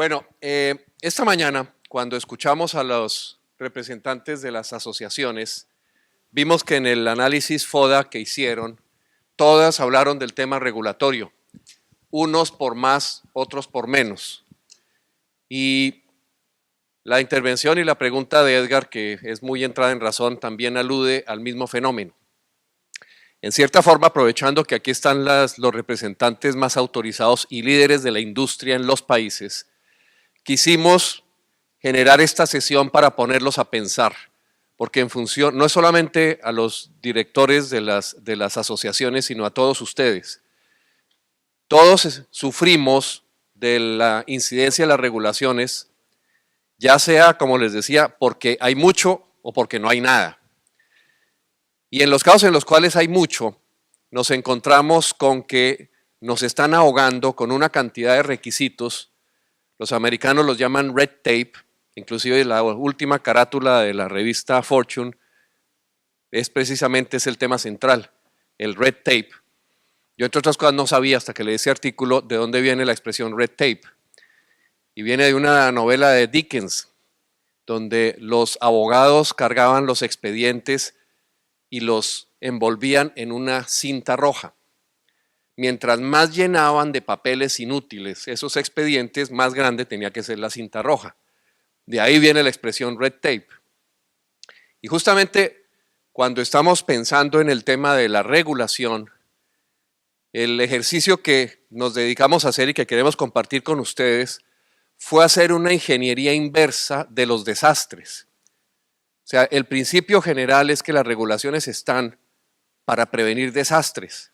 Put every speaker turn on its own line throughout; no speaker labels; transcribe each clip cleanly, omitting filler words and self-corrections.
Bueno, esta mañana, cuando escuchamos a los representantes de las asociaciones, vimos que en el análisis FODA que hicieron, todas hablaron del tema regulatorio, unos por más, otros por menos. Y la intervención y la pregunta de Edgar, que es muy entrada en razón, también alude al mismo fenómeno. En cierta forma, aprovechando que aquí están los representantes más autorizados y líderes de la industria en los países, quisimos generar esta sesión para ponerlos a pensar, porque en función, no es solamente a los directores de las asociaciones, sino a todos ustedes. Todos sufrimos de la incidencia de las regulaciones, ya sea, como les decía, porque hay mucho o porque no hay nada. Y en los casos en los cuales hay mucho, nos encontramos con que nos están ahogando con una cantidad de requisitos. Los americanos los llaman red tape, inclusive la última carátula de la revista Fortune es precisamente el tema central, el red tape. Yo, entre otras cosas, no sabía hasta que leí ese artículo de dónde viene la expresión red tape. Y viene de una novela de Dickens, donde los abogados cargaban los expedientes y los envolvían en una cinta roja. Mientras más llenaban de papeles inútiles esos expedientes, más grande tenía que ser la cinta roja. De ahí viene la expresión red tape. Y justamente cuando estamos pensando en el tema de la regulación, el ejercicio que nos dedicamos a hacer y que queremos compartir con ustedes fue hacer una ingeniería inversa de los desastres. O sea, el principio general es que las regulaciones están para prevenir desastres,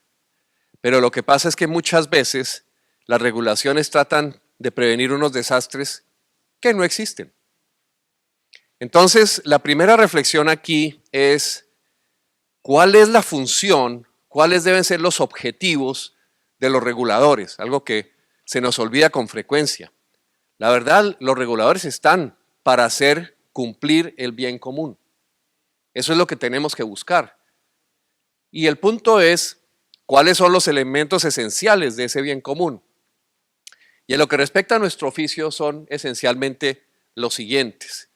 pero lo que pasa es que muchas veces las regulaciones tratan de prevenir unos desastres que no existen. Entonces, la primera reflexión aquí es cuál es la función, cuáles deben ser los objetivos de los reguladores, algo que se nos olvida con frecuencia. La verdad, los reguladores están para hacer cumplir el bien común. Eso es lo que tenemos que buscar. Y el punto es, ¿cuáles son los elementos esenciales de ese bien común? Y en lo que respecta a nuestro oficio son esencialmente los siguientes: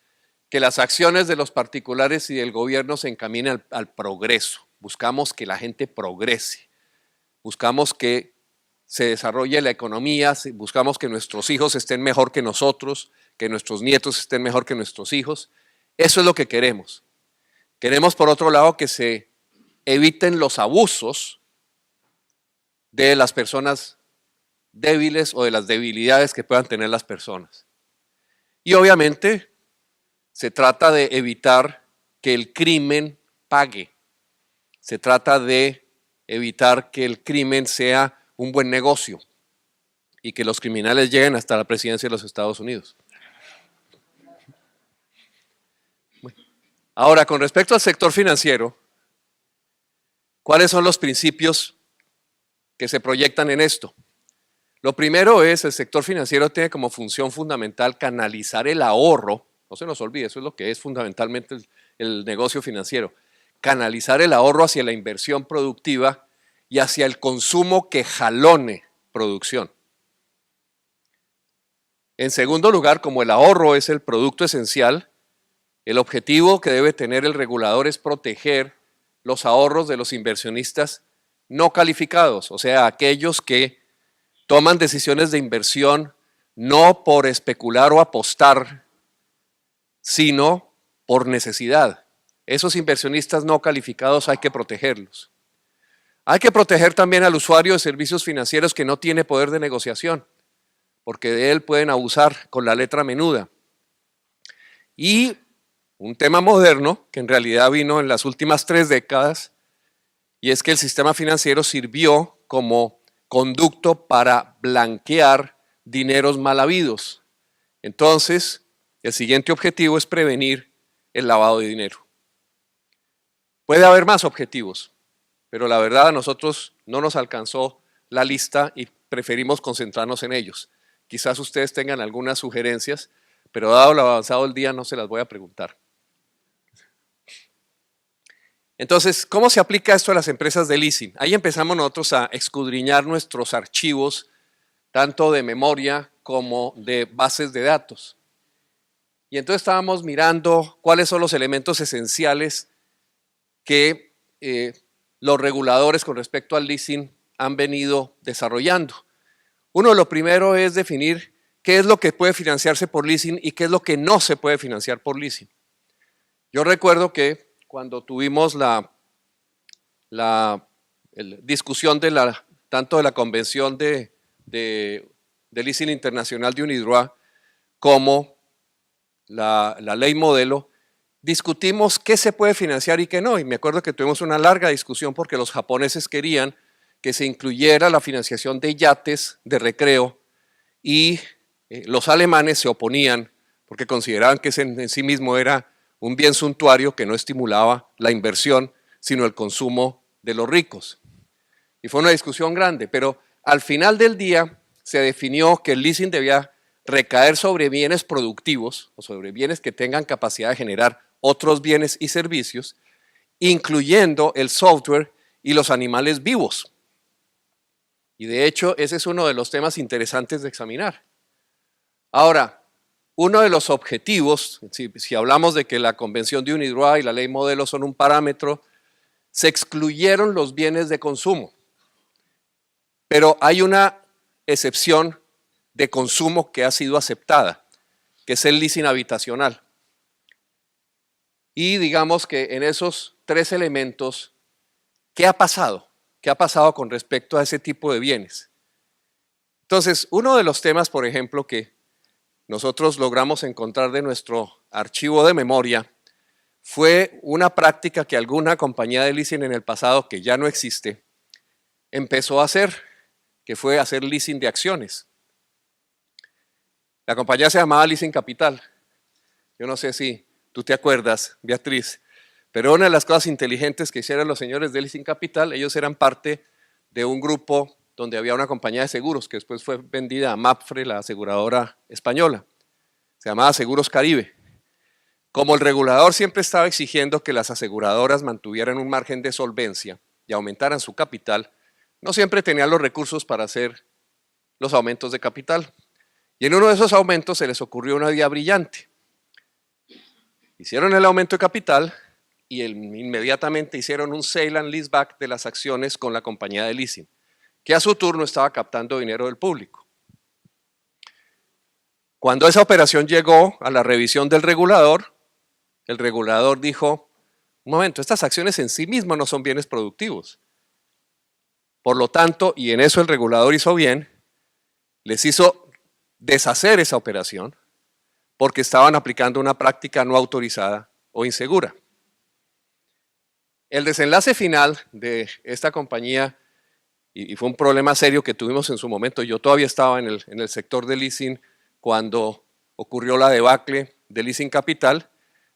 que las acciones de los particulares y del gobierno se encaminen al progreso. Buscamos que la gente progrese. Buscamos que se desarrolle la economía, buscamos que nuestros hijos estén mejor que nosotros, que nuestros nietos estén mejor que nuestros hijos. Eso es lo que queremos. Queremos, por otro lado, que se eviten los abusos de las personas débiles o de las debilidades que puedan tener las personas. Y obviamente se trata de evitar que el crimen pague. Se trata de evitar que el crimen sea un buen negocio y que los criminales lleguen hasta la presidencia de los Estados Unidos. Ahora, con respecto al sector financiero, ¿cuáles son los principios que se proyectan en esto? Lo primero es, el sector financiero tiene como función fundamental canalizar el ahorro. No se nos olvide, eso es lo que es fundamentalmente el negocio financiero. Canalizar el ahorro hacia la inversión productiva y hacia el consumo que jalone producción. En segundo lugar, como el ahorro es el producto esencial, el objetivo que debe tener el regulador es proteger los ahorros de los inversionistas no calificados, o sea, aquellos que toman decisiones de inversión no por especular o apostar, sino por necesidad. Esos inversionistas no calificados hay que protegerlos. Hay que proteger también al usuario de servicios financieros que no tiene poder de negociación, porque de él pueden abusar con la letra menuda. Y un tema moderno, que en realidad vino en las últimas 3 décadas, y es que el sistema financiero sirvió como conducto para blanquear dineros mal habidos. Entonces, el siguiente objetivo es prevenir el lavado de dinero. Puede haber más objetivos, pero la verdad a nosotros no nos alcanzó la lista y preferimos concentrarnos en ellos. Quizás ustedes tengan algunas sugerencias, pero dado lo avanzado del día no se las voy a preguntar. Entonces, ¿cómo se aplica esto a las empresas de leasing? Ahí empezamos nosotros a escudriñar nuestros archivos tanto de memoria como de bases de datos. Y entonces estábamos mirando cuáles son los elementos esenciales que los reguladores con respecto al leasing han venido desarrollando. Uno de lo primero es definir qué es lo que puede financiarse por leasing y qué es lo que no se puede financiar por leasing. Yo recuerdo que cuando tuvimos la discusión tanto de la Convención de Leasing Internacional de UNIDROIT como la ley modelo, discutimos qué se puede financiar y qué no. Y me acuerdo que tuvimos una larga discusión porque los japoneses querían que se incluyera la financiación de yates de recreo y los alemanes se oponían porque consideraban que ese en sí mismo era un bien suntuario que no estimulaba la inversión, sino el consumo de los ricos. Y fue una discusión grande, pero al final del día se definió que el leasing debía recaer sobre bienes productivos o sobre bienes que tengan capacidad de generar otros bienes y servicios, incluyendo el software y los animales vivos. Y de hecho, ese es uno de los temas interesantes de examinar. Ahora, uno de los objetivos, si hablamos de que la Convención de UNIDROIT y la ley modelo son un parámetro, se excluyeron los bienes de consumo. Pero hay una excepción de consumo que ha sido aceptada, que es el leasing habitacional. Y digamos que en esos tres elementos, ¿qué ha pasado? ¿Qué ha pasado con respecto a ese tipo de bienes? Entonces, uno de los temas, por ejemplo, que nosotros logramos encontrar de nuestro archivo de memoria fue una práctica que alguna compañía de leasing en el pasado, que ya no existe, empezó a hacer, que fue hacer leasing de acciones. La compañía se llamaba Leasing Capital. Yo no sé si tú te acuerdas, Beatriz, pero una de las cosas inteligentes que hicieron los señores de Leasing Capital, ellos eran parte de un grupo donde había una compañía de seguros que después fue vendida a Mapfre, la aseguradora española. Se llamaba Seguros Caribe. Como el regulador siempre estaba exigiendo que las aseguradoras mantuvieran un margen de solvencia y aumentaran su capital, no siempre tenían los recursos para hacer los aumentos de capital. Y en uno de esos aumentos se les ocurrió una idea brillante. Hicieron el aumento de capital y inmediatamente hicieron un sale and leaseback de las acciones con la compañía de leasing, que a su turno estaba captando dinero del público. Cuando esa operación llegó a la revisión del regulador, el regulador dijo, un momento, estas acciones en sí mismas no son bienes productivos. Por lo tanto, y en eso el regulador hizo bien, les hizo deshacer esa operación porque estaban aplicando una práctica no autorizada o insegura. El desenlace final de esta compañía, y fue un problema serio que tuvimos en su momento, yo todavía estaba en el sector de leasing cuando ocurrió la debacle de Leasing Capital.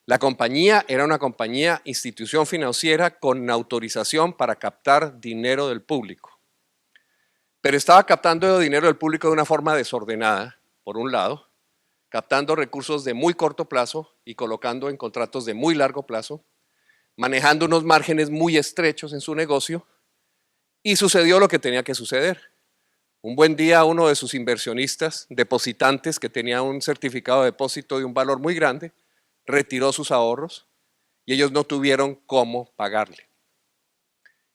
La compañía era una compañía, institución financiera con autorización para captar dinero del público. Pero estaba captando dinero del público de una forma desordenada, por un lado, captando recursos de muy corto plazo y colocando en contratos de muy largo plazo, manejando unos márgenes muy estrechos en su negocio, y sucedió lo que tenía que suceder. Un buen día uno de sus inversionistas, depositantes, que tenía un certificado de depósito de un valor muy grande, retiró sus ahorros y ellos no tuvieron cómo pagarle.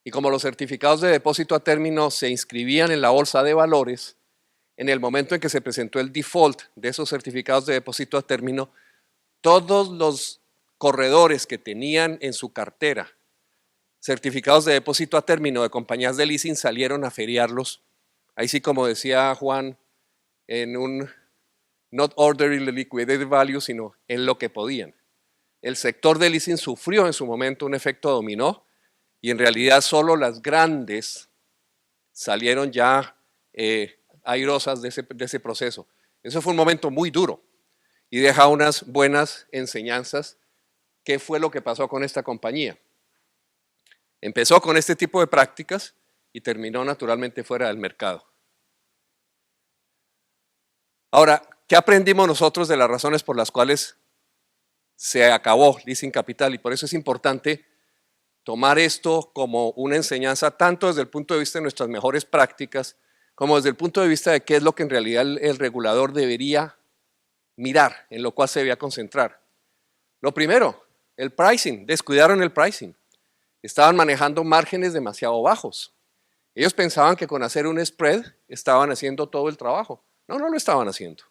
Y como los certificados de depósito a término se inscribían en la bolsa de valores, en el momento en que se presentó el default de esos certificados de depósito a término, todos los corredores que tenían en su cartera certificados de depósito a término de compañías de leasing salieron a feriarlos. Ahí sí, como decía Juan, en un not orderly liquidated value, sino en lo que podían. El sector de leasing sufrió en su momento un efecto dominó y en realidad solo las grandes salieron ya airosas de ese proceso. Eso fue un momento muy duro y deja unas buenas enseñanzas. ¿Qué fue lo que pasó con esta compañía? Empezó con este tipo de prácticas y terminó naturalmente fuera del mercado. Ahora, ¿qué aprendimos nosotros de las razones por las cuales se acabó Leasing Capital? Y por eso es importante tomar esto como una enseñanza tanto desde el punto de vista de nuestras mejores prácticas como desde el punto de vista de qué es lo que en realidad el regulador debería mirar, en lo cual se debía concentrar. Lo primero, el pricing, descuidaron el pricing. Estaban manejando márgenes demasiado bajos. Ellos pensaban que con hacer un spread estaban haciendo todo el trabajo. No, no lo estaban haciendo.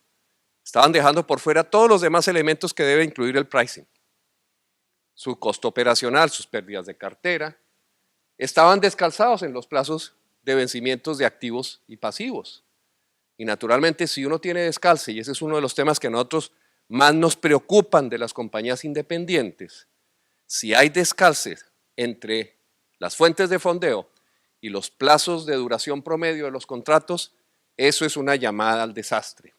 Estaban dejando por fuera todos los demás elementos que debe incluir el pricing. Su costo operacional, sus pérdidas de cartera. Estaban descalzados en los plazos de vencimientos de activos y pasivos. Y naturalmente, si uno tiene descalce, y ese es uno de los temas que a nosotros más nos preocupan de las compañías independientes, si hay descalce entre las fuentes de fondeo y los plazos de duración promedio de los contratos, eso es una llamada al desastre.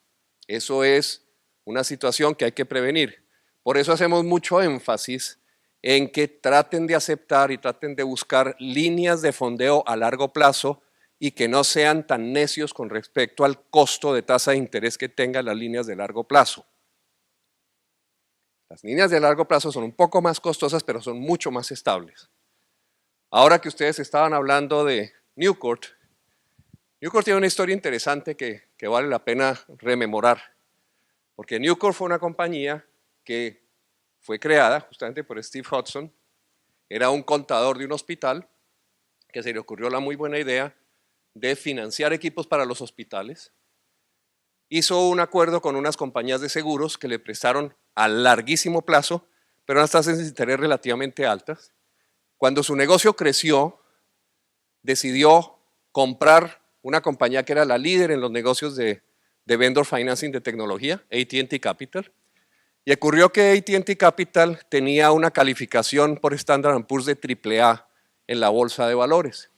Eso es una situación que hay que prevenir. Por eso hacemos mucho énfasis en que traten de aceptar y traten de buscar líneas de fondeo a largo plazo y que no sean tan necios con respecto al costo de tasa de interés que tengan las líneas de largo plazo. Las líneas de largo plazo son un poco más costosas, pero son mucho más estables. Ahora que ustedes estaban hablando de Newcourt, Newcourt tiene una historia interesante que vale la pena rememorar, porque Newcourt fue una compañía que fue creada justamente por Steve Hudson. Era un contador de un hospital que se le ocurrió la muy buena idea de financiar equipos para los hospitales. Hizo un acuerdo con unas compañías de seguros que le prestaron a larguísimo plazo, pero unas tasas de interés relativamente altas. Cuando su negocio creció, decidió comprar una compañía que era la líder en los negocios de vendor financing de tecnología, AT&T Capital. Y ocurrió que AT&T Capital tenía una calificación por Standard & Poor's de AAA en la bolsa de valores.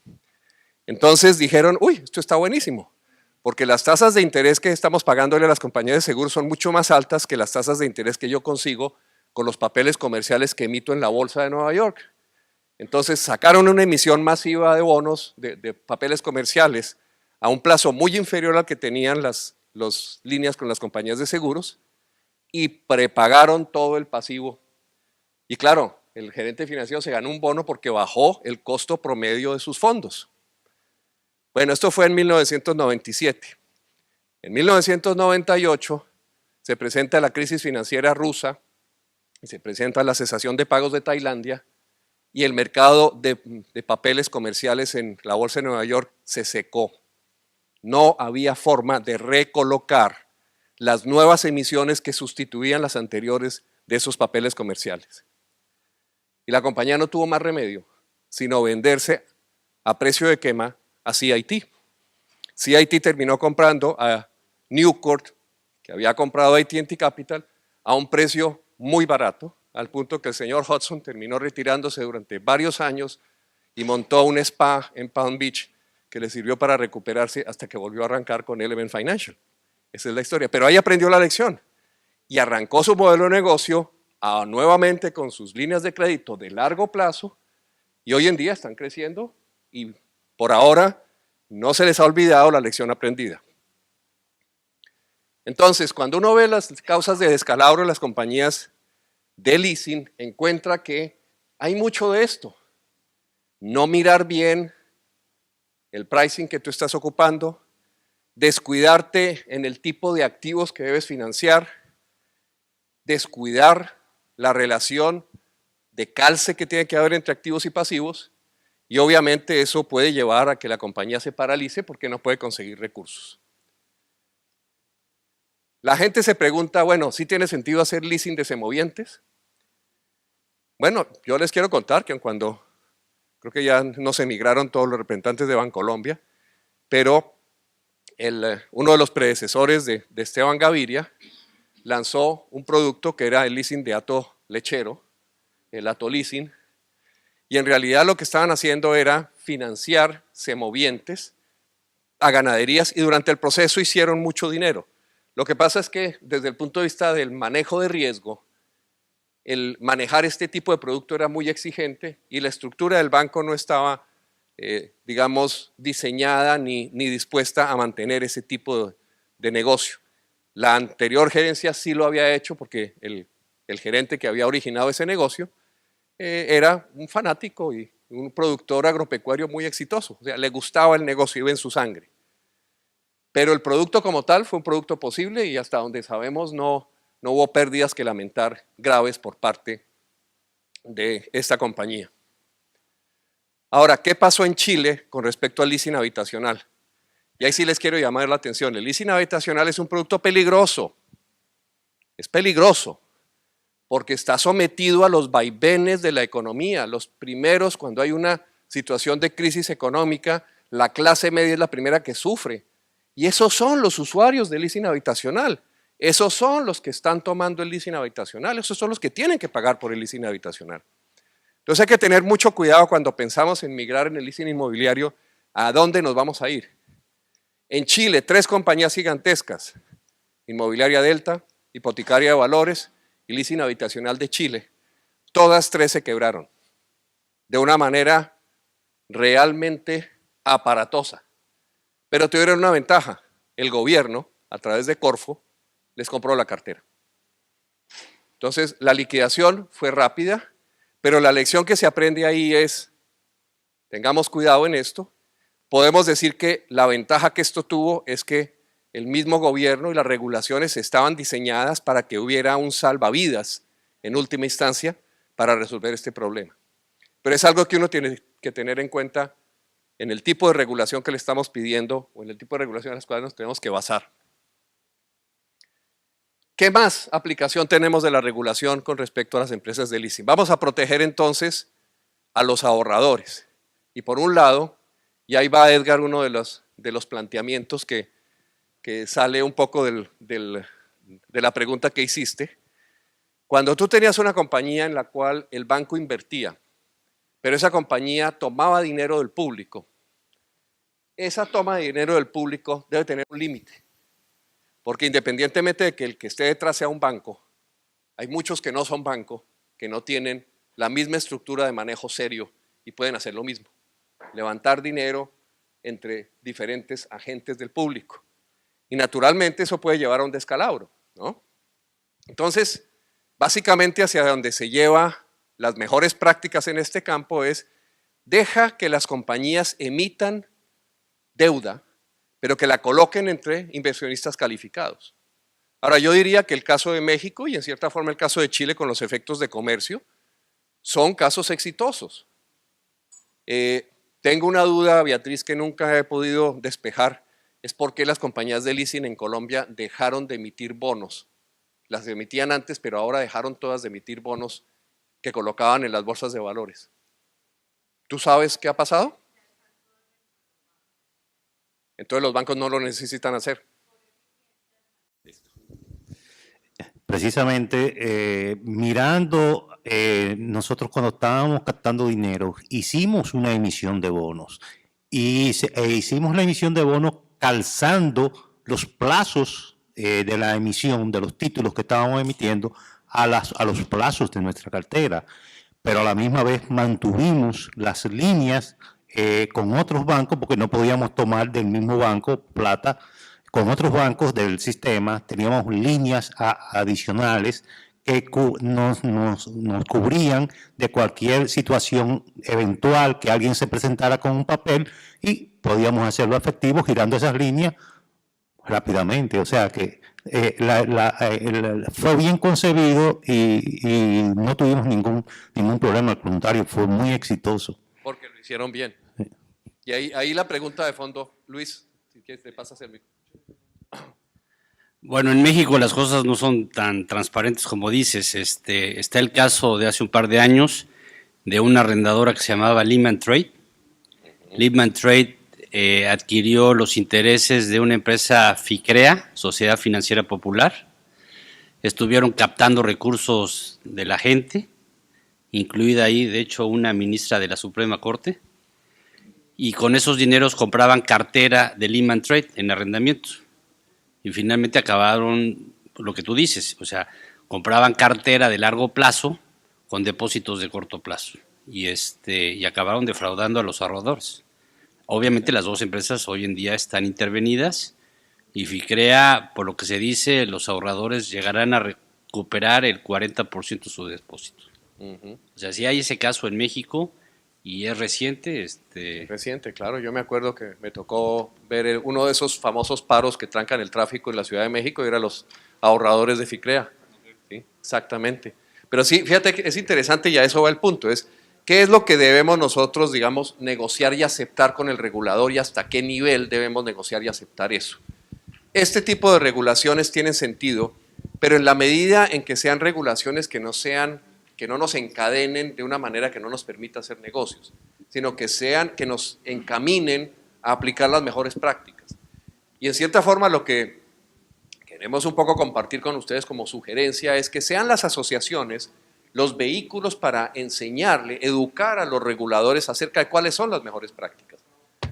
Entonces dijeron, uy, esto está buenísimo, porque las tasas de interés que estamos pagándole a las compañías de seguros son mucho más altas que las tasas de interés que yo consigo con los papeles comerciales que emito en la bolsa de Nueva York. Entonces sacaron una emisión masiva de bonos, de papeles comerciales, a un plazo muy inferior al que tenían las líneas con las compañías de seguros, y prepagaron todo el pasivo. Y claro, el gerente financiero se ganó un bono porque bajó el costo promedio de sus fondos. Bueno, esto fue en 1997. En 1998 se presenta la crisis financiera rusa y se presenta la cesación de pagos de Tailandia y el mercado de papeles comerciales en la bolsa de Nueva York se secó. No había forma de recolocar las nuevas emisiones que sustituían las anteriores de esos papeles comerciales. Y la compañía no tuvo más remedio sino venderse a precio de quema a CIT. CIT terminó comprando a Newcourt, que había comprado a AT&T Capital, a un precio muy barato, al punto que el señor Hudson terminó retirándose durante varios años y montó un spa en Palm Beach que le sirvió para recuperarse hasta que volvió a arrancar con Element Financial. Esa es la historia. Pero ahí aprendió la lección y arrancó su modelo de negocio nuevamente con sus líneas de crédito de largo plazo y hoy en día están creciendo y por ahora no se les ha olvidado la lección aprendida. Entonces, cuando uno ve las causas de descalabro en las compañías de leasing, encuentra que hay mucho de esto. No mirar bien el pricing que tú estás ocupando, descuidarte en el tipo de activos que debes financiar, descuidar la relación de calce que tiene que haber entre activos y pasivos, y obviamente eso puede llevar a que la compañía se paralice porque no puede conseguir recursos. La gente se pregunta, bueno, ¿sí tiene sentido hacer leasing de semovientes? Bueno, yo les quiero contar que cuando, creo que ya nos emigraron todos los representantes de Bancolombia, pero uno de los predecesores de Esteban Gaviria lanzó un producto que era el leasing de hato lechero, el hato leasing, y en realidad lo que estaban haciendo era financiar semovientes a ganaderías y durante el proceso hicieron mucho dinero. Lo que pasa es que desde el punto de vista del manejo de riesgo, el manejar este tipo de producto era muy exigente y la estructura del banco no estaba, digamos, diseñada ni dispuesta a mantener ese tipo de negocio. La anterior gerencia sí lo había hecho porque el gerente que había originado ese negocio era un fanático y un productor agropecuario muy exitoso. O sea, le gustaba el negocio, iba en su sangre. Pero el producto como tal fue un producto posible y hasta donde sabemos no hubo pérdidas que lamentar graves por parte de esta compañía. Ahora, ¿qué pasó en Chile con respecto al leasing habitacional? Y ahí sí les quiero llamar la atención. El leasing habitacional es un producto peligroso. Es peligroso porque está sometido a los vaivenes de la economía. Los primeros, cuando hay una situación de crisis económica, la clase media es la primera que sufre. Y esos son los usuarios del leasing habitacional. Esos son los que están tomando el leasing habitacional. Esos son los que tienen que pagar por el leasing habitacional. Entonces hay que tener mucho cuidado cuando pensamos en migrar en el leasing inmobiliario, ¿a dónde nos vamos a ir? En Chile, 3 compañías gigantescas, Inmobiliaria Delta, Hipotecaria de Valores y Leasing Habitacional de Chile, todas 3 se quebraron de una manera realmente aparatosa. Pero tuvieron una ventaja, el gobierno, a través de Corfo, les compró la cartera. Entonces, la liquidación fue rápida, pero la lección que se aprende ahí es, tengamos cuidado en esto. Podemos decir que la ventaja que esto tuvo es que el mismo gobierno y las regulaciones estaban diseñadas para que hubiera un salvavidas en última instancia para resolver este problema. Pero es algo que uno tiene que tener en cuenta en el tipo de regulación que le estamos pidiendo o en el tipo de regulación en las cuales nos tenemos que basar. ¿Qué más aplicación tenemos de la regulación con respecto a las empresas de leasing? Vamos a proteger entonces a los ahorradores. Y por un lado, y ahí va Edgar, uno de los planteamientos que sale un poco de la pregunta que hiciste. Cuando tú tenías una compañía en la cual el banco invertía, pero esa compañía tomaba dinero del público, esa toma de dinero del público debe tener un límite. Porque independientemente de que el que esté detrás sea un banco, hay muchos que no son banco, que no tienen la misma estructura de manejo serio y pueden hacer lo mismo. Levantar dinero entre diferentes agentes del público. Y naturalmente eso puede llevar a un descalabro, ¿no? Entonces, básicamente hacia donde se lleva las mejores prácticas en este campo es, deja que las compañías emitan deuda, pero que la coloquen entre inversionistas calificados. Ahora, yo diría que el caso de México y en cierta forma el caso de Chile con los efectos de comercio son casos exitosos. Tengo una duda, Beatriz, que nunca he podido despejar, es por qué las compañías de leasing en Colombia dejaron de emitir bonos. Las emitían antes, pero ahora dejaron todas de emitir bonos que colocaban en las bolsas de valores. ¿Tú sabes qué ha pasado? Entonces los bancos no lo necesitan hacer.
Precisamente, mirando, nosotros cuando estábamos captando dinero, hicimos una emisión de bonos y hicimos la emisión de bonos calzando los plazos de la emisión de los títulos que estábamos emitiendo a los plazos de nuestra cartera, pero a la misma vez mantuvimos las líneas con otros bancos porque no podíamos tomar del mismo banco plata. Con otros bancos del sistema teníamos líneas adicionales que nos cubrían de cualquier situación eventual que alguien se presentara con un papel y podíamos hacerlo efectivo girando esas líneas rápidamente. O sea que fue bien concebido y no tuvimos ningún problema, al contrario, fue muy exitoso.
Porque lo hicieron bien. Y ahí la pregunta de fondo, Luis, si quieres te pasas el micrófono.
Bueno, en México las cosas no son tan transparentes como dices. Está el caso de hace un par de años de una arrendadora que se llamaba Lehman Trade. Lehman Trade adquirió los intereses de una empresa FICREA, Sociedad Financiera Popular. Estuvieron captando recursos de la gente, incluida ahí, de hecho, una ministra de la Suprema Corte. Y con esos dineros compraban cartera de Lehman Trade en arrendamientos. Y finalmente acabaron lo que tú dices, o sea, compraban cartera de largo plazo con depósitos de corto plazo y acabaron defraudando a los ahorradores. Obviamente las dos empresas hoy en día están intervenidas y FICREA, por lo que se dice, los ahorradores llegarán a recuperar el 40% de su depósito. O sea, si hay ese caso en México y es reciente.
Reciente, claro. Yo me acuerdo que me tocó ver uno de esos famosos paros que trancan el tráfico en la Ciudad de México y eran los ahorradores de FICREA. ¿Sí? Exactamente. Pero sí, fíjate que es interesante y a eso va el punto, es qué es lo que debemos nosotros, digamos, negociar y aceptar con el regulador y hasta qué nivel debemos negociar y aceptar eso. Este tipo de regulaciones tienen sentido, pero en la medida en que sean regulaciones que no nos encadenen de una manera que no nos permita hacer negocios, sino que nos encaminen a aplicar las mejores prácticas. Y en cierta forma lo que queremos un poco compartir con ustedes como sugerencia es que sean las asociaciones los vehículos para enseñarle, educar a los reguladores acerca de cuáles son las mejores prácticas.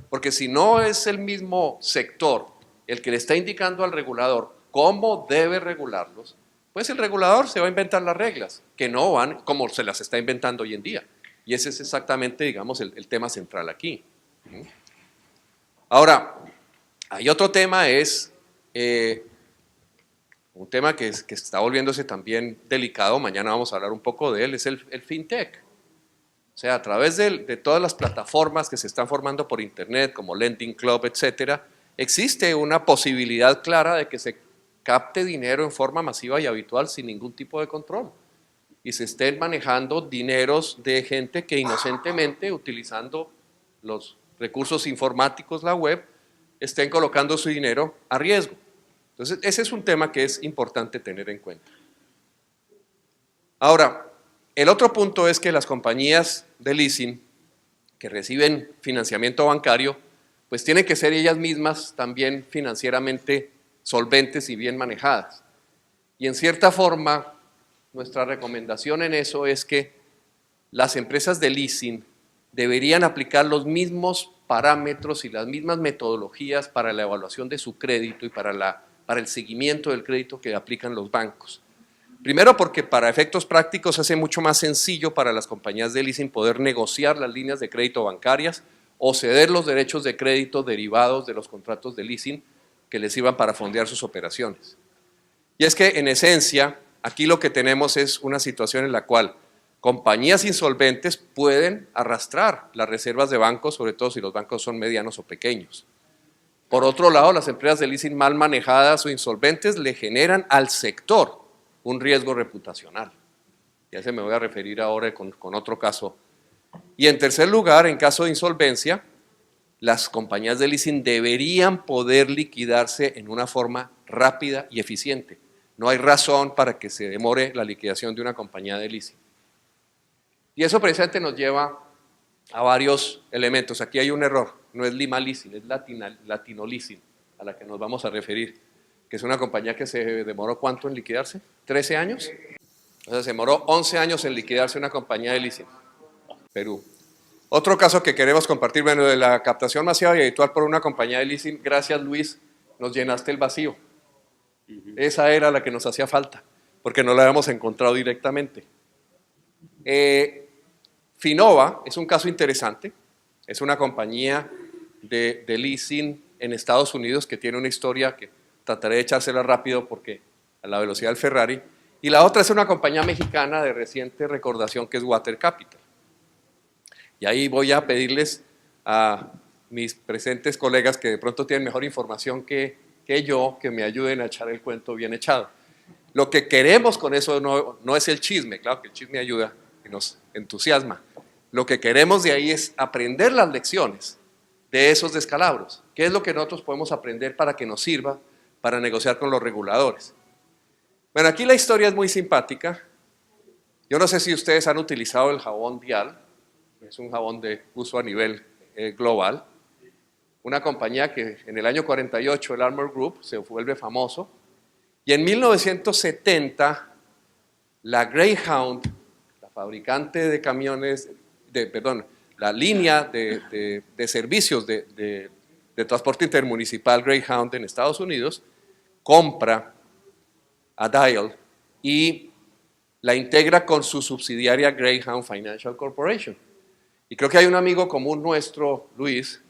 Porque si no es el mismo sector el que le está indicando al regulador cómo debe regularlos, pues el regulador se va a inventar las reglas, que no van como se las está inventando hoy en día. Y ese es exactamente, digamos, el tema central aquí. Ahora, hay otro tema, es un tema que está volviéndose también delicado, mañana vamos a hablar un poco de él, es el fintech. O sea, a través de todas las plataformas que se están formando por internet, como Lending Club, etcétera, existe una posibilidad clara de que se capte dinero en forma masiva y habitual sin ningún tipo de control. Y se estén manejando dineros de gente que inocentemente, utilizando los recursos informáticos, la web, estén colocando su dinero a riesgo. Entonces, ese es un tema que es importante tener en cuenta. Ahora, el otro punto es que las compañías de leasing que reciben financiamiento bancario, pues tienen que ser ellas mismas también financieramente solventes y bien manejadas. Y en cierta forma, nuestra recomendación en eso es que las empresas de leasing deberían aplicar los mismos parámetros y las mismas metodologías para la evaluación de su crédito y para el seguimiento del crédito que aplican los bancos. Primero porque para efectos prácticos hace mucho más sencillo para las compañías de leasing poder negociar las líneas de crédito bancarias o ceder los derechos de crédito derivados de los contratos de leasing que les sirvan para fondear sus operaciones. Y es que en esencia, aquí lo que tenemos es una situación en la cual compañías insolventes pueden arrastrar las reservas de bancos, sobre todo si los bancos son medianos o pequeños. Por otro lado, las empresas de leasing mal manejadas o insolventes le generan al sector un riesgo reputacional. Ya se me voy a referir ahora con otro caso. Y en tercer lugar, en caso de insolvencia, las compañías de leasing deberían poder liquidarse en una forma rápida y eficiente. No hay razón para que se demore la liquidación de una compañía de leasing. Y eso precisamente nos lleva a varios elementos. Aquí hay un error, no es Lima Leasing, es Latino Leasing, a la que nos vamos a referir, que es una compañía que se demoró ¿cuánto en liquidarse? ¿13 años? O sea, se demoró 11 años en liquidarse una compañía de leasing. Perú. Otro caso que queremos compartir, bueno, de la captación masiva y habitual por una compañía de leasing, gracias Luis, nos llenaste el vacío. Esa era la que nos hacía falta, porque no la habíamos encontrado directamente. Finova es un caso interesante, es una compañía de leasing en Estados Unidos que tiene una historia que trataré de echársela rápido porque a la velocidad del Ferrari, y la otra es una compañía mexicana de reciente recordación que es Water Capital. Y ahí voy a pedirles a mis presentes colegas que de pronto tienen mejor información que yo, que me ayuden a echar el cuento bien echado. Lo que queremos con eso no es el chisme, claro que el chisme ayuda y nos entusiasma. Lo que queremos de ahí es aprender las lecciones de esos descalabros. ¿Qué es lo que nosotros podemos aprender para que nos sirva para negociar con los reguladores? Bueno, aquí la historia es muy simpática. Yo no sé si ustedes han utilizado el jabón Dial, es un jabón de uso a nivel global. Una compañía que en el año 48, el Armour Group, se vuelve famoso. Y en 1970, la Greyhound, la fabricante de camiones, la línea de servicios de transporte intermunicipal Greyhound en Estados Unidos, compra a Dial y la integra con su subsidiaria Greyhound Financial Corporation. Y creo que hay un amigo común nuestro, Luis,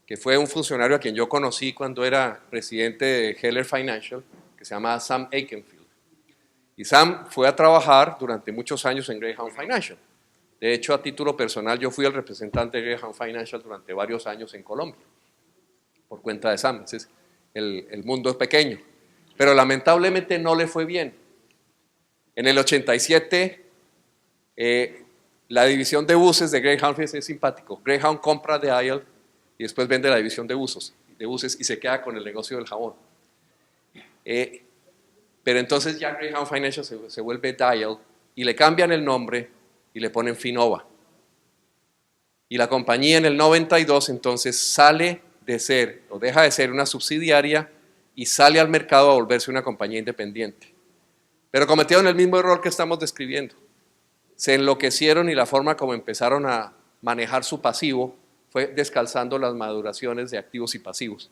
que fue un funcionario a quien yo conocí cuando era presidente de Heller Financial, que se llama Sam Aikenfield. Y Sam fue a trabajar durante muchos años en Greyhound Financial. De hecho, a título personal, yo fui el representante de Greyhound Financial durante varios años en Colombia, por cuenta de Sam. Entonces, el mundo es pequeño. Pero lamentablemente no le fue bien. En el 87, la división de buses de Greyhound es simpático. Greyhound compra de Dial y después vende la división de buses y se queda con el negocio del jabón. Pero entonces ya Greyhound Financial se vuelve Dial y le cambian el nombre y le ponen Finova. Y la compañía en el 92 entonces sale de ser, o deja de ser una subsidiaria y sale al mercado a volverse una compañía independiente. Pero cometieron el mismo error que estamos describiendo. Se enloquecieron y la forma como empezaron a manejar su pasivo fue descalzando las maduraciones de activos y pasivos.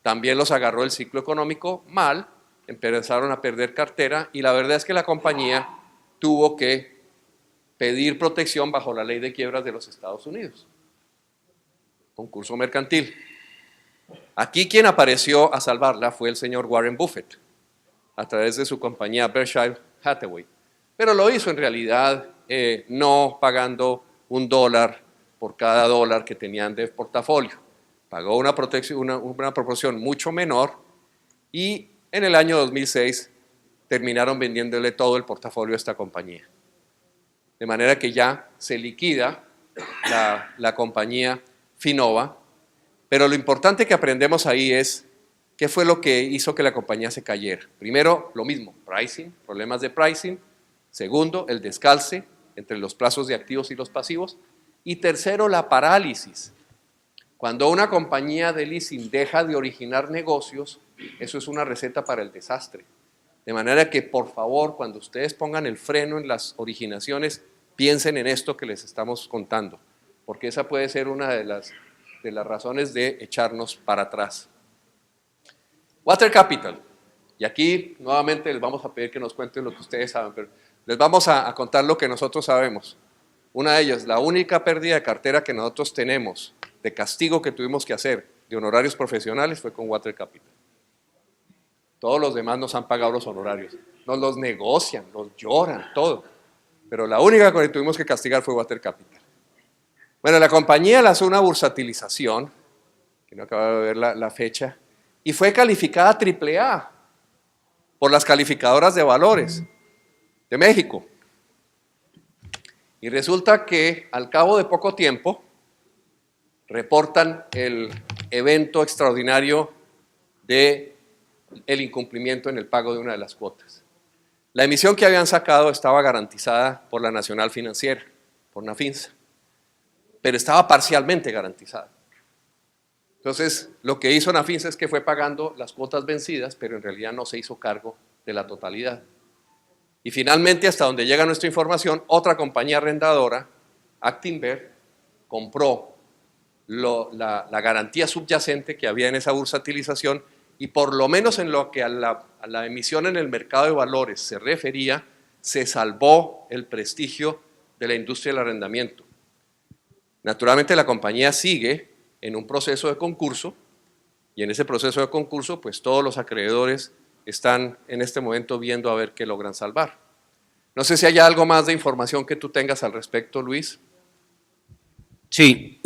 También los agarró el ciclo económico mal, empezaron a perder cartera y la verdad es que la compañía tuvo que pedir protección bajo la ley de quiebras de los Estados Unidos. Concurso mercantil. Aquí quien apareció a salvarla fue el señor Warren Buffett, a través de su compañía Berkshire Hathaway. Pero lo hizo en realidad no pagando $1 por cada dólar que tenían de portafolio. Pagó una proporción mucho menor y en el año 2006 terminaron vendiéndole todo el portafolio a esta compañía. De manera que ya se liquida la compañía Finova, pero lo importante que aprendemos ahí es qué fue lo que hizo que la compañía se cayera. Primero, lo mismo, pricing, problemas de pricing. Segundo, el descalce entre los plazos de activos y los pasivos. Y tercero, la parálisis. Cuando una compañía de leasing deja de originar negocios, eso es una receta para el desastre. De manera que, por favor, cuando ustedes pongan el freno en las originaciones, piensen en esto que les estamos contando, porque esa puede ser una de las razones de echarnos para atrás. Water Capital. Y aquí, nuevamente, les vamos a pedir que nos cuenten lo que ustedes saben, pero les vamos a contar lo que nosotros sabemos. Una de ellas, la única pérdida de cartera que nosotros tenemos, de castigo que tuvimos que hacer, de honorarios profesionales, fue con Water Capital. Todos los demás nos han pagado los honorarios, nos los negocian, los lloran, todo. Pero la única que tuvimos que castigar fue Water Capital. Bueno, la compañía lanzó una bursatilización, que no acabo de ver la fecha, y fue calificada AAA por las calificadoras de valores de México. Y resulta que al cabo de poco tiempo reportan el evento extraordinario de el incumplimiento en el pago de una de las cuotas. La emisión que habían sacado estaba garantizada por la Nacional Financiera, por Nafinsa, pero estaba parcialmente garantizada. Entonces, lo que hizo Nafinsa es que fue pagando las cuotas vencidas, pero en realidad no se hizo cargo de la totalidad. Y finalmente, hasta donde llega nuestra información, otra compañía arrendadora, Actinver, compró la garantía subyacente que había en esa bursatilización y por lo menos en lo que a la emisión en el mercado de valores se refería, se salvó el prestigio de la industria del arrendamiento. Naturalmente la compañía sigue en un proceso de concurso y en ese proceso de concurso pues todos los acreedores están en este momento viendo a ver qué logran salvar. No sé si hay algo más de información que tú tengas al respecto, Luis.
Sí,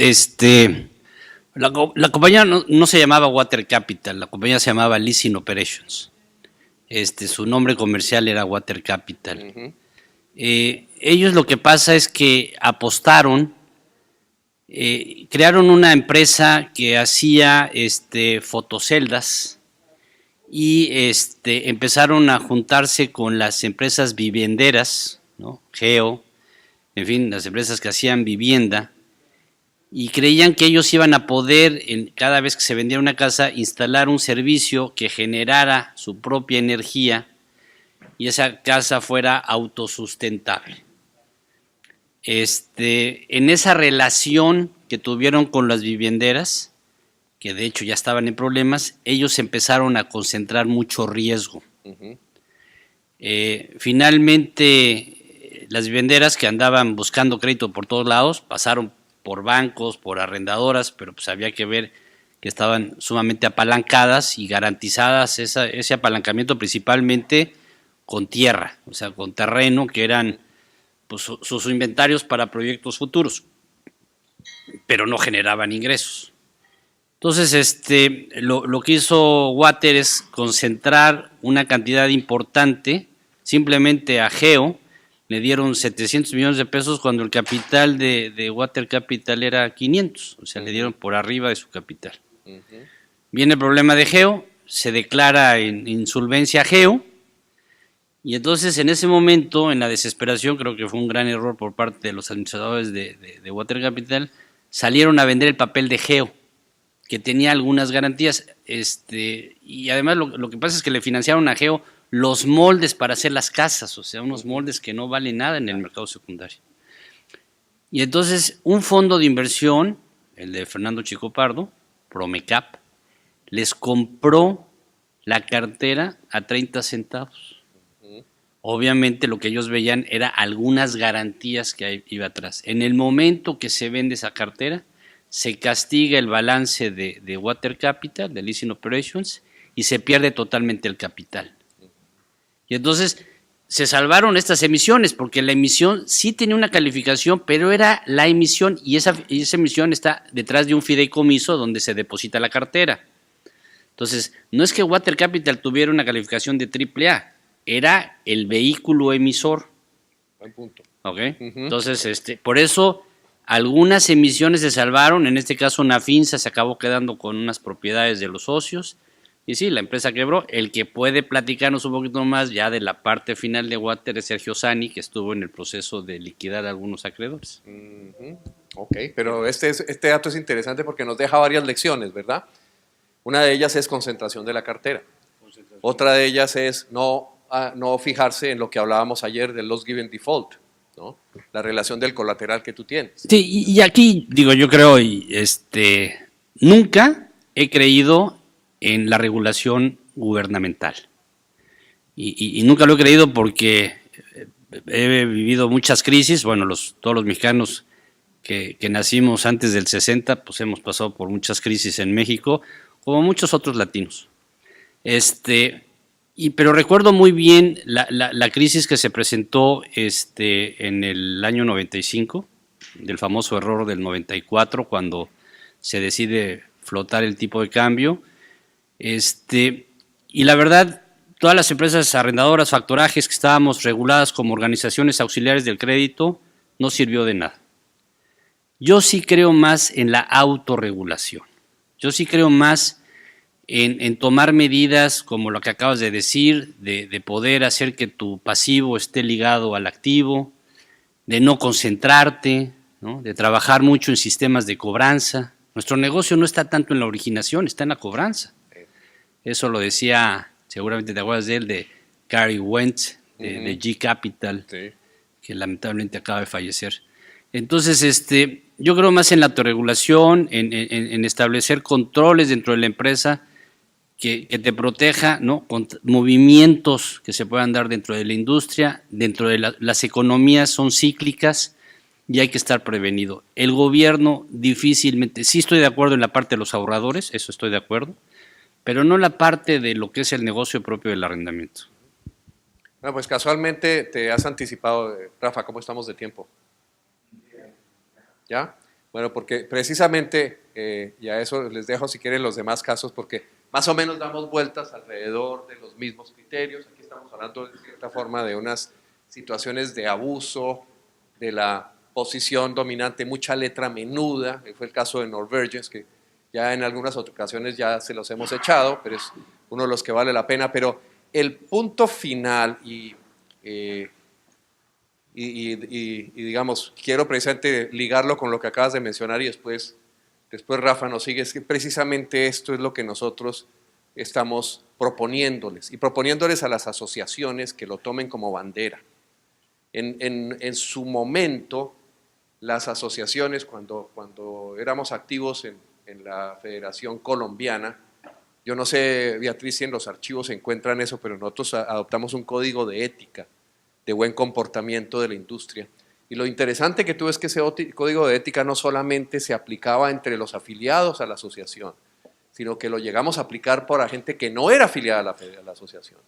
la compañía no se llamaba Water Capital, la compañía se llamaba Leasing Operations. Su nombre comercial era Water Capital.
Uh-huh.
Ellos lo que pasa es que apostaron, crearon una empresa que hacía fotoceldas y empezaron a juntarse con las empresas vivienderas, ¿no? Geo, en fin, las empresas que hacían vivienda, y creían que ellos iban a poder, cada vez que se vendiera una casa, instalar un servicio que generara su propia energía y esa casa fuera autosustentable. En esa relación que tuvieron con las vivienderas, que de hecho ya estaban en problemas, ellos empezaron a concentrar mucho riesgo.
Uh-huh.
Finalmente, las vivienderas que andaban buscando crédito por todos lados pasaron por bancos, por arrendadoras, pero pues había que ver que estaban sumamente apalancadas y garantizadas ese apalancamiento principalmente con tierra, o sea, con terreno, que eran pues, sus inventarios para proyectos futuros, pero no generaban ingresos. Entonces, lo que hizo Water es concentrar una cantidad importante, simplemente a Geo le dieron 700 millones de pesos cuando el capital de Water Capital era 500, o sea, le dieron por arriba de su capital. Viene el problema de Geo, se declara en insolvencia Geo, y entonces en ese momento, en la desesperación, creo que fue un gran error por parte de los administradores de Water Capital, salieron a vender el papel de Geo, que tenía algunas garantías, y además lo que pasa es que le financiaron a Geo los moldes para hacer las casas, o sea, unos moldes que no valen nada en el mercado secundario. Y entonces un fondo de inversión, el de Fernando Chico Pardo, Promecap, les compró la cartera a 30 centavos. Obviamente lo que ellos veían era algunas garantías que iba atrás. En el momento que se vende esa cartera, se castiga el balance de Water Capital, de Leasing Operations, y se pierde totalmente el capital. Y entonces se salvaron estas emisiones, porque la emisión sí tenía una calificación, pero era la emisión, y esa emisión está detrás de un fideicomiso donde se deposita la cartera. Entonces, no es que Water Capital tuviera una calificación de AAA, era el vehículo emisor.
Buen punto.
¿Ok? Entonces, por eso algunas emisiones se salvaron, en este caso Nafinsa se acabó quedando con unas propiedades de los socios, y sí, la empresa quebró. El que puede platicarnos un poquito más ya de la parte final de Water es Sergio Sani, que estuvo en el proceso de liquidar a algunos acreedores.
Ok, pero este dato es interesante porque nos deja varias lecciones, ¿verdad? Una de ellas es concentración de la cartera. Otra de ellas es no fijarse en lo que hablábamos ayer del loss given default, ¿no? La relación del colateral que tú tienes.
Sí, y aquí, digo, yo creo, nunca he creído en la regulación gubernamental. Y nunca lo he creído porque he vivido muchas crisis. Bueno, todos los mexicanos que nacimos antes del 60, pues hemos pasado por muchas crisis en México, como muchos otros latinos. Pero recuerdo muy bien la crisis que se presentó en el año 95, del famoso error del 94, cuando se decide flotar el tipo de cambio. Y la verdad, todas las empresas arrendadoras, factorajes que estábamos reguladas como organizaciones auxiliares del crédito, no sirvió de nada. Yo sí creo más en la autorregulación. Yo sí creo más en tomar medidas como lo que acabas de decir, de poder hacer que tu pasivo esté ligado al activo, de no concentrarte, ¿no? De trabajar mucho en sistemas de cobranza. Nuestro negocio no está tanto en la originación, está en la cobranza. Eso lo decía, seguramente te acuerdas de él, de Gary Wentz, de G Capital, sí, que lamentablemente acaba de fallecer. Entonces, yo creo más en la autorregulación, en establecer controles dentro de la empresa que te proteja, ¿no? Con movimientos que se puedan dar dentro de la industria, dentro de las economías son cíclicas y hay que estar prevenido. El gobierno difícilmente, sí estoy de acuerdo en la parte de los ahorradores, eso estoy de acuerdo, pero no la parte de lo que es el negocio propio del arrendamiento.
Bueno, pues casualmente te has anticipado, Rafa, ¿cómo estamos de tiempo? ¿Ya? Bueno, porque precisamente, y a eso les dejo si quieren los demás casos, porque más o menos damos vueltas alrededor de los mismos criterios. Aquí estamos hablando de cierta forma de unas situaciones de abuso, de la posición dominante, mucha letra menuda, que fue el caso de Norvergence, que ya en algunas ocasiones ya se los hemos echado, pero es uno de los que vale la pena. Pero el punto final, y digamos, quiero precisamente ligarlo con lo que acabas de mencionar y después Rafa nos sigue, es que precisamente esto es lo que nosotros estamos proponiéndoles, y proponiéndoles a las asociaciones que lo tomen como bandera. En su momento, las asociaciones, cuando éramos activos en la Federación Colombiana, yo no sé, Beatriz, si en los archivos se encuentran eso, pero nosotros adoptamos un código de ética, de buen comportamiento de la industria. Y lo interesante que tuve es que ese código de ética no solamente se aplicaba entre los afiliados a la asociación, sino que lo llegamos a aplicar para gente que no era afiliada a la asociación.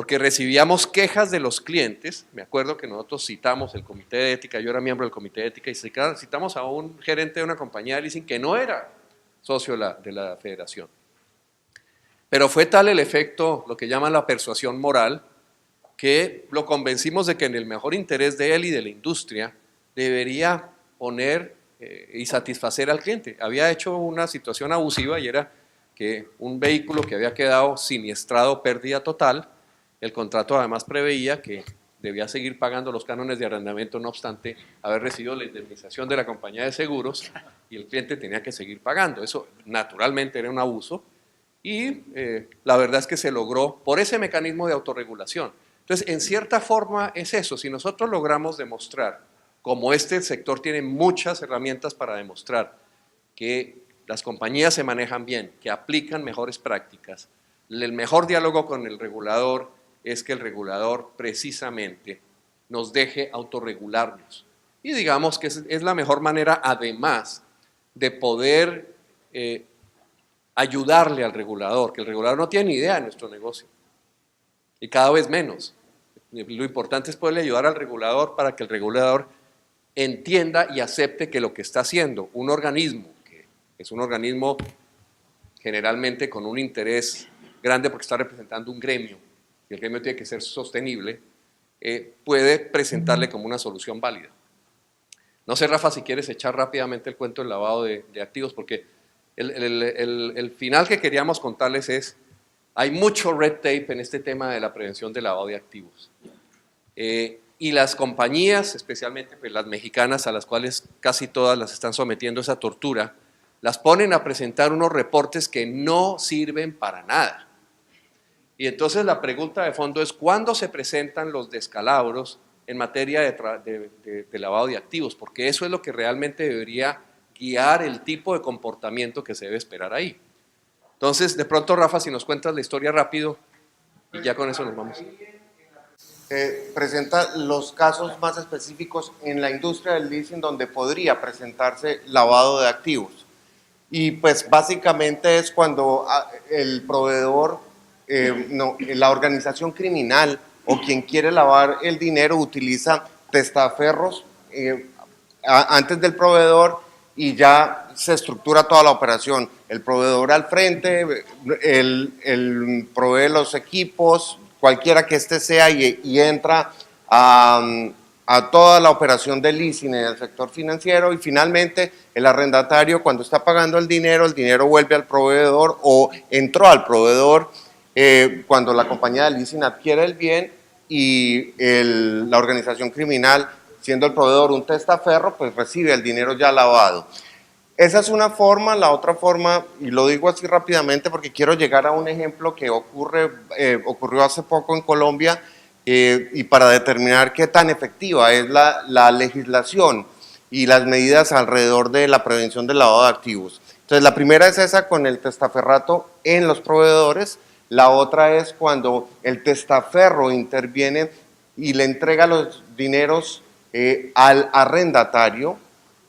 porque recibíamos quejas de los clientes. Me acuerdo que nosotros citamos el comité de ética, yo era miembro del comité de ética, y citamos a un gerente de una compañía de leasing que no era socio de la federación. Pero fue tal el efecto, lo que llaman la persuasión moral, que lo convencimos de que en el mejor interés de él y de la industria debería poner y satisfacer al cliente. Había hecho una situación abusiva y era que un vehículo que había quedado siniestrado, pérdida total, el contrato además preveía que debía seguir pagando los cánones de arrendamiento, no obstante haber recibido la indemnización de la compañía de seguros, y el cliente tenía que seguir pagando. Eso naturalmente era un abuso, y la verdad es que se logró por ese mecanismo de autorregulación. Entonces, en cierta forma es eso. Si nosotros logramos demostrar, como este sector tiene muchas herramientas para demostrar que las compañías se manejan bien, que aplican mejores prácticas, el mejor diálogo con el regulador es que el regulador precisamente nos deje autorregularnos. Y digamos que es la mejor manera, además, de poder ayudarle al regulador, que el regulador no tiene ni idea de nuestro negocio, y cada vez menos. Lo importante es poderle ayudar al regulador para que el regulador entienda y acepte que lo que está haciendo un organismo, que es un organismo generalmente con un interés grande porque está representando un gremio, y el gremio tiene que ser sostenible, puede presentarle como una solución válida. No sé, Rafa, si quieres echar rápidamente el cuento del lavado de activos, porque el final que queríamos contarles es: hay mucho red tape en este tema de la prevención del lavado de activos. Y las compañías, especialmente pues, las mexicanas, a las cuales casi todas las están sometiendo a esa tortura, las ponen a presentar unos reportes que no sirven para nada. Y entonces la pregunta de fondo es: ¿cuándo se presentan los descalabros en materia de lavado de activos? Porque eso es lo que realmente debería guiar el tipo de comportamiento que se debe esperar ahí. Entonces, de pronto, Rafa, si nos cuentas la historia rápido, y ya con eso nos vamos.
Presenta los casos más específicos en la industria del leasing donde podría presentarse lavado de activos. Y pues básicamente es cuando el proveedor, la organización criminal o quien quiere lavar el dinero utiliza testaferros antes del proveedor, y ya se estructura toda la operación. El proveedor al frente, el provee los equipos, cualquiera que este sea, y entra a toda la operación de leasing en el sector financiero, y finalmente el arrendatario, cuando está pagando el dinero vuelve al proveedor o entró al proveedor cuando la compañía de leasing adquiere el bien, y la organización criminal, siendo el proveedor un testaferro, pues recibe el dinero ya lavado. Esa es una forma. La otra forma, y lo digo así rápidamente porque quiero llegar a un ejemplo que ocurrió hace poco en Colombia, y para determinar qué tan efectiva es la legislación y las medidas alrededor de la prevención del lavado de activos. Entonces, la primera es esa, con el testaferrato en los proveedores. La otra es cuando el testaferro interviene y le entrega los dineros al arrendatario,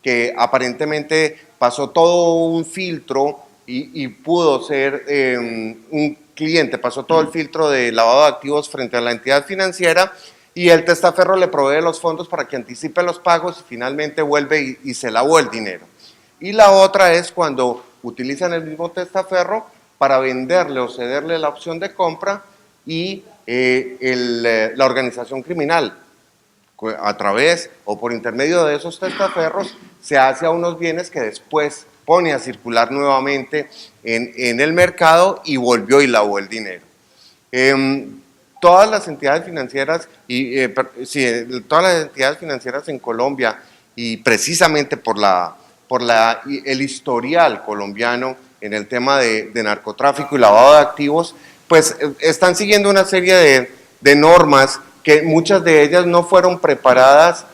que aparentemente pasó todo un filtro y pudo ser un cliente, pasó todo el filtro de lavado de activos frente a la entidad financiera, y el testaferro le provee los fondos para que anticipe los pagos y finalmente vuelve y se lavó el dinero. Y la otra es cuando utilizan el mismo testaferro para venderle o cederle la opción de compra, y la organización criminal, a través o por intermedio de esos testaferros, se hace a unos bienes que después pone a circular nuevamente en el mercado, y volvió y lavó el dinero. Todas las entidades financieras, todas las entidades financieras en Colombia, y precisamente por el historial colombiano en el tema de narcotráfico y lavado de activos, pues están siguiendo una serie de normas que muchas de ellas no fueron preparadas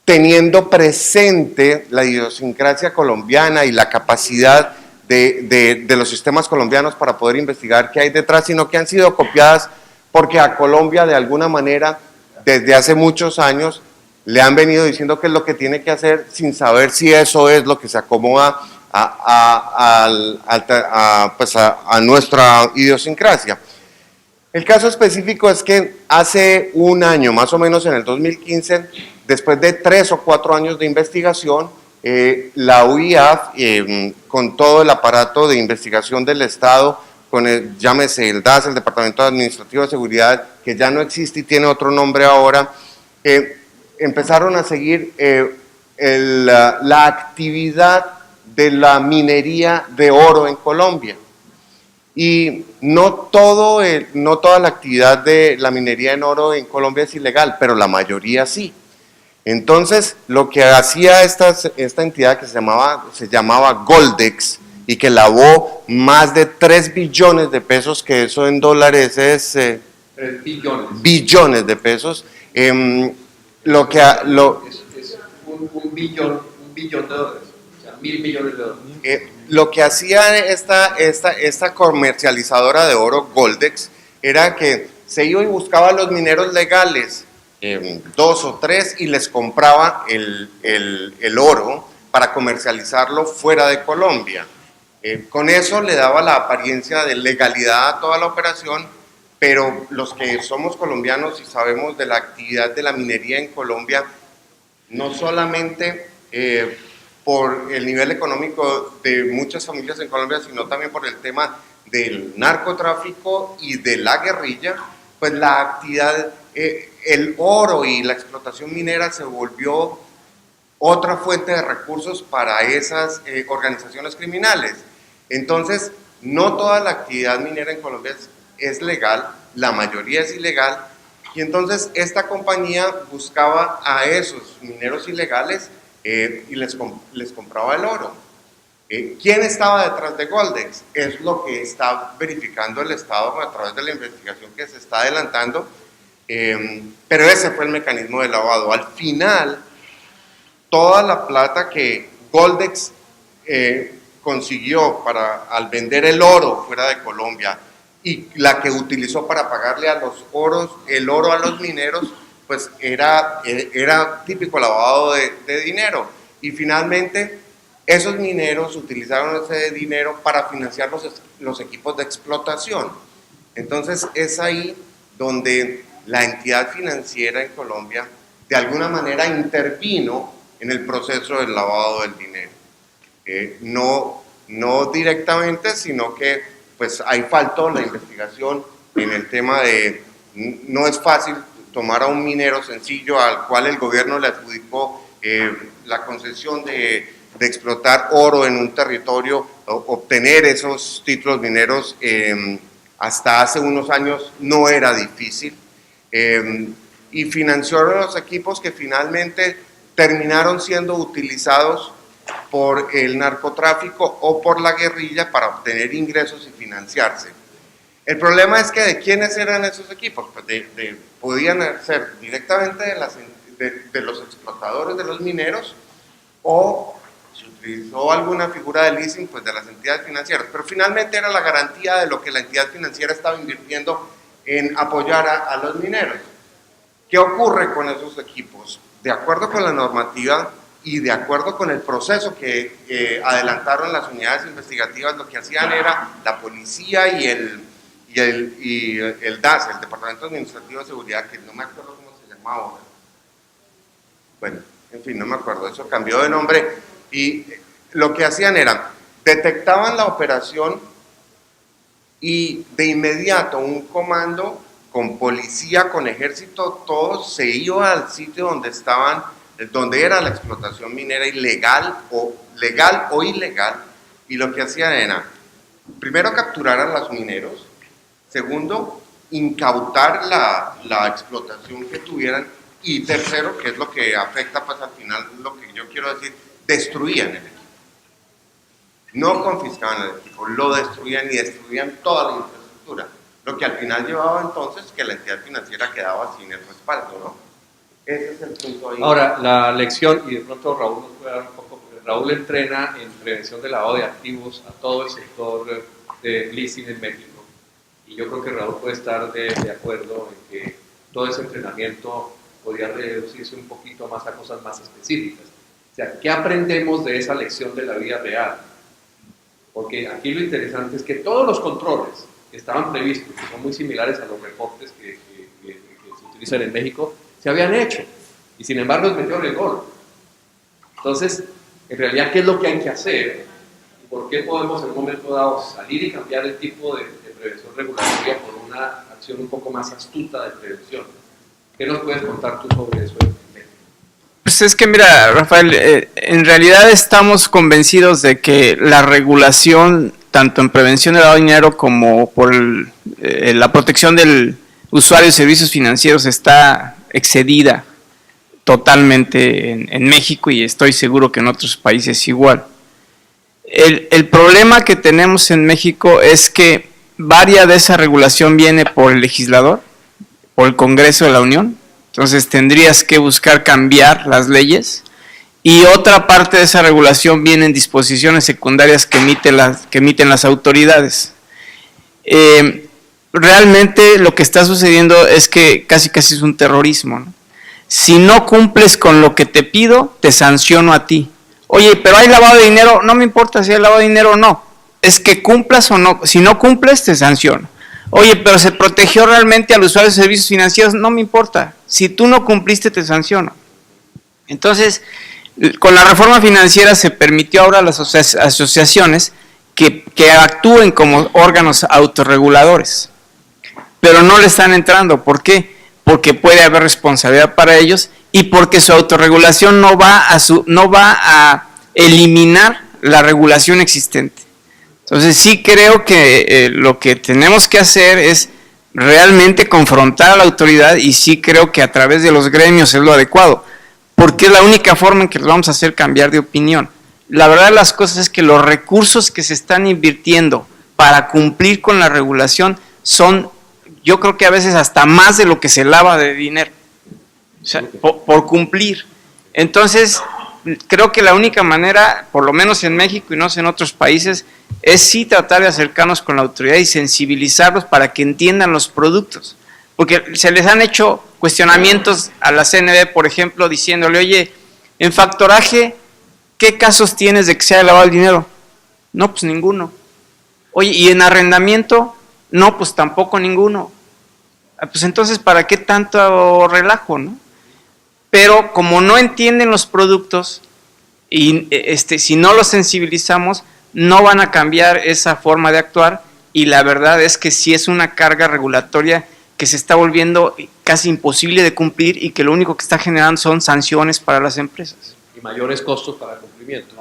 teniendo presente la idiosincrasia colombiana y la capacidad de los sistemas colombianos para poder investigar qué hay detrás, sino que han sido copiadas porque a Colombia, de alguna manera, desde hace muchos años, le han venido diciendo qué es lo que tiene que hacer, sin saber si eso es lo que se acomoda a nuestra idiosincrasia. El caso específico es que hace un año, más o menos en el 2015, después de 3 o 4 años de investigación, la UIAF, con todo el aparato de investigación del Estado, llámese el DAS, el Departamento Administrativo de Seguridad, que ya no existe y tiene otro nombre ahora, empezaron a seguir la actividad de la minería de oro en Colombia. Y no toda la actividad de la minería en oro en Colombia es ilegal, pero la mayoría sí. Entonces, lo que hacía esta entidad que se llamaba Goldex y que lavó más de 3 billones de pesos, que eso en dólares es
3 billones.
billones de pesos,
Es un billón de dólares, o sea, 1.000 millones de dólares.
lo que hacía esta comercializadora de oro, Goldex, era que se iba y buscaba a los mineros legales, 2 o 3, y les compraba el oro para comercializarlo fuera de Colombia. Con eso le daba la apariencia de legalidad a toda la operación, pero los que somos colombianos y sabemos de la actividad de la minería en Colombia, no solamente por el nivel económico de muchas familias en Colombia, sino también por el tema del narcotráfico y de la guerrilla, pues la actividad, el oro y la explotación minera se volvió otra fuente de recursos para esas organizaciones criminales. Entonces, no toda la actividad minera en Colombia es legal, la mayoría es ilegal, y entonces esta compañía buscaba a esos mineros ilegales y les compraba el oro. ¿Quién estaba detrás de Goldex? Es lo que está verificando el Estado a través de la investigación que se está adelantando, pero ese fue el mecanismo de lavado. Al final, toda la plata que Goldex consiguió al vender el oro fuera de Colombia y la que utilizó para pagarle el oro a los mineros, pues era típico lavado de dinero. Y finalmente, esos mineros utilizaron ese dinero para financiar los equipos de explotación. Entonces, es ahí donde la entidad financiera en Colombia, de alguna manera, intervino en el proceso del lavado del dinero. No directamente, sino que pues ahí faltó la investigación en el tema de, no es fácil tomar a un minero sencillo al cual el gobierno le adjudicó la concesión de explotar oro en un territorio, obtener esos títulos mineros hasta hace unos años no era difícil, y financió los equipos que finalmente terminaron siendo utilizados por el narcotráfico o por la guerrilla para obtener ingresos y financiarse. El problema es que ¿de quiénes eran esos equipos? Pues podían ser directamente de los explotadores de los mineros, o se utilizó alguna figura de leasing pues de las entidades financieras, pero finalmente era la garantía de lo que la entidad financiera estaba invirtiendo en apoyar a los mineros. ¿Qué ocurre con esos equipos? De acuerdo con la normativa y de acuerdo con el proceso que adelantaron las unidades investigativas, lo que hacían era la policía y el DAS, el Departamento Administrativo de Seguridad, que no me acuerdo cómo se llamaba ahora. Bueno, en fin, no me acuerdo, eso cambió de nombre, y lo que hacían era, detectaban la operación y de inmediato un comando con policía, con ejército, todos se iba al sitio donde era la explotación minera legal o ilegal, y lo que hacían era, primero capturar a los mineros, segundo, incautar la explotación que tuvieran, y tercero, que es lo que afecta pues al final, lo que yo quiero decir, destruían el equipo. No confiscaban el equipo, lo destruían y destruían toda la infraestructura, lo que al final llevaba entonces que la entidad financiera quedaba sin el respaldo, ¿no? Ese es el punto ahí.
Ahora, la lección, y de pronto Raúl nos puede dar un poco, porque Raúl entrena en prevención de lavado de activos a todo el sector de leasing en México, y yo creo que Raúl puede estar de acuerdo en que todo ese entrenamiento podría reducirse un poquito más a cosas más específicas. O sea, ¿qué aprendemos de esa lección de la vida real? Porque aquí lo interesante es que todos los controles que estaban previstos, que son muy similares a los reportes que se utilizan en México, se habían hecho, y sin embargo les metieron el gol. Entonces, en realidad, ¿qué es lo que hay que hacer? ¿Y por qué podemos en un momento dado salir y cambiar el tipo de prevención regulatoria por una acción un poco más astuta de prevención? ¿Qué nos puedes contar tú sobre eso?
Pues es que mira, Rafael, en realidad estamos convencidos de que la regulación, tanto en prevención de lavado de dinero como por la protección del usuario de servicios financieros, está excedida totalmente en México, y estoy seguro que en otros países igual. El problema que tenemos en México es que varia de esa regulación viene por el legislador, por el Congreso de la Unión. Entonces tendrías que buscar cambiar las leyes, y otra parte de esa regulación viene en disposiciones secundarias que emiten las autoridades. Realmente lo que está sucediendo es que casi es un terrorismo, ¿no? Si no cumples con lo que te pido, te sanciono a ti. Oye, pero hay lavado de dinero, no me importa si hay lavado de dinero o no, es que cumplas o no. Si no cumples, te sanciono. Oye, pero se protegió realmente al usuario de servicios financieros, no me importa. Si tú no cumpliste, te sanciono. Entonces, con la reforma financiera se permitió ahora a las asociaciones que actúen como órganos autorreguladores, pero no le están entrando. ¿Por qué? Porque puede haber responsabilidad para ellos, y porque su autorregulación no va a eliminar la regulación existente. Entonces sí creo que lo que tenemos que hacer es realmente confrontar a la autoridad, y sí creo que a través de los gremios es lo adecuado, porque es la única forma en que los vamos a hacer cambiar de opinión. La verdad de las cosas es que los recursos que se están invirtiendo para cumplir con la regulación son, yo creo que a veces hasta más de lo que se lava de dinero, o sea, por cumplir. Entonces, creo que la única manera, por lo menos en México y no sé en otros países, es sí tratar de acercarnos con la autoridad y sensibilizarlos para que entiendan los productos. Porque se les han hecho cuestionamientos a la CNB, por ejemplo, diciéndole, oye, en factoraje, ¿qué casos tienes de que se haya lavado el dinero? No, pues ninguno. Oye, ¿y en arrendamiento? No, pues tampoco ninguno. Pues entonces, ¿para qué tanto relajo, no? Pero como no entienden los productos, y si no los sensibilizamos, no van a cambiar esa forma de actuar, y la verdad es que sí es una carga regulatoria que se está volviendo casi imposible de cumplir, y que lo único que está generando son sanciones para las empresas.
Y mayores costos para el cumplimiento.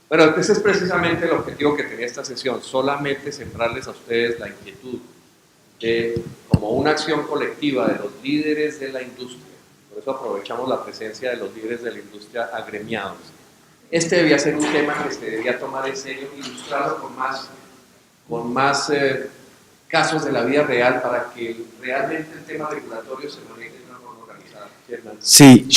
Bueno, ese es precisamente el objetivo que tenía esta sesión, solamente sembrarles a ustedes la inquietud de, como una acción colectiva de los líderes de la industria. Por eso aprovechamos la presencia de los líderes de la industria agremiados. Este debía ser un tema que se debía tomar en serio, ilustrarlo con más casos de la vida real, para que realmente el tema regulatorio se maneje de una forma organizada.
Sí,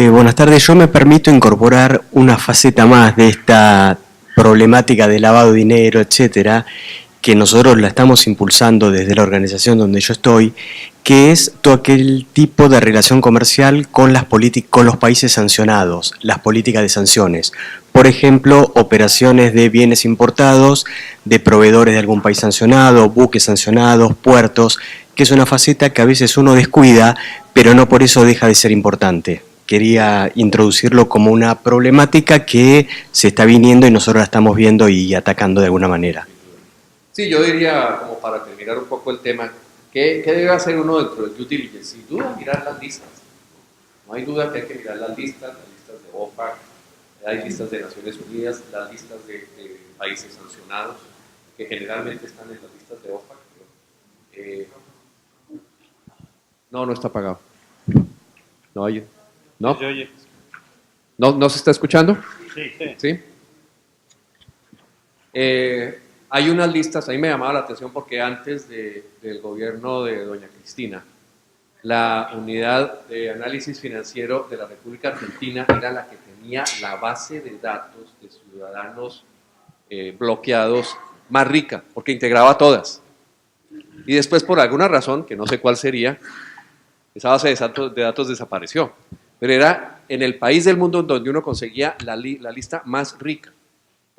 buenas tardes. Yo me permito incorporar una faceta más de esta problemática de lavado de dinero, etcétera, que nosotros la estamos impulsando desde la organización donde yo estoy, que es todo aquel tipo de relación comercial con con los países sancionados, las políticas de sanciones. Por ejemplo, operaciones de bienes importados, de proveedores de algún país sancionado, buques sancionados, puertos, que es una faceta que a veces uno descuida, pero no por eso deja de ser importante. Quería introducirlo como una problemática que se está viniendo y nosotros la estamos viendo y atacando de alguna manera.
Sí, yo diría, como para terminar un poco el tema, ¿qué debe hacer uno dentro del due diligence? Sin duda, mirar las listas. No hay duda que hay que mirar las listas de OFAC, hay listas de Naciones Unidas, las listas de países sancionados, que generalmente están en las listas de OFAC. No está apagado. No oye. ¿No? ¿Se oye? ¿No se está escuchando? Sí. Hay unas listas, a mí me llamaba la atención porque antes del gobierno de doña Cristina, la unidad de análisis financiero de la República Argentina era la que tenía la base de datos de ciudadanos bloqueados más rica, porque integraba todas. Y después, por alguna razón, que no sé cuál sería, esa base de datos desapareció. Pero era en el país del mundo donde uno conseguía la lista más rica,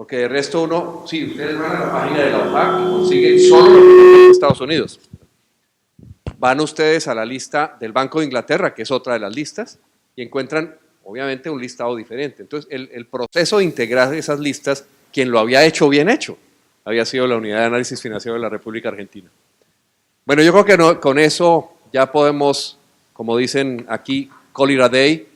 Porque de resto uno, sí, ustedes van a la página de la OPAC y consiguen solo lo que tiene Estados Unidos. Van ustedes a la lista del Banco de Inglaterra, que es otra de las listas, y encuentran, obviamente, un listado diferente. Entonces, el proceso de integrar esas listas, quien lo había hecho bien hecho, había sido la Unidad de Análisis Financiero de la República Argentina. Bueno, yo creo que con eso ya podemos, como dicen aquí, call it a day.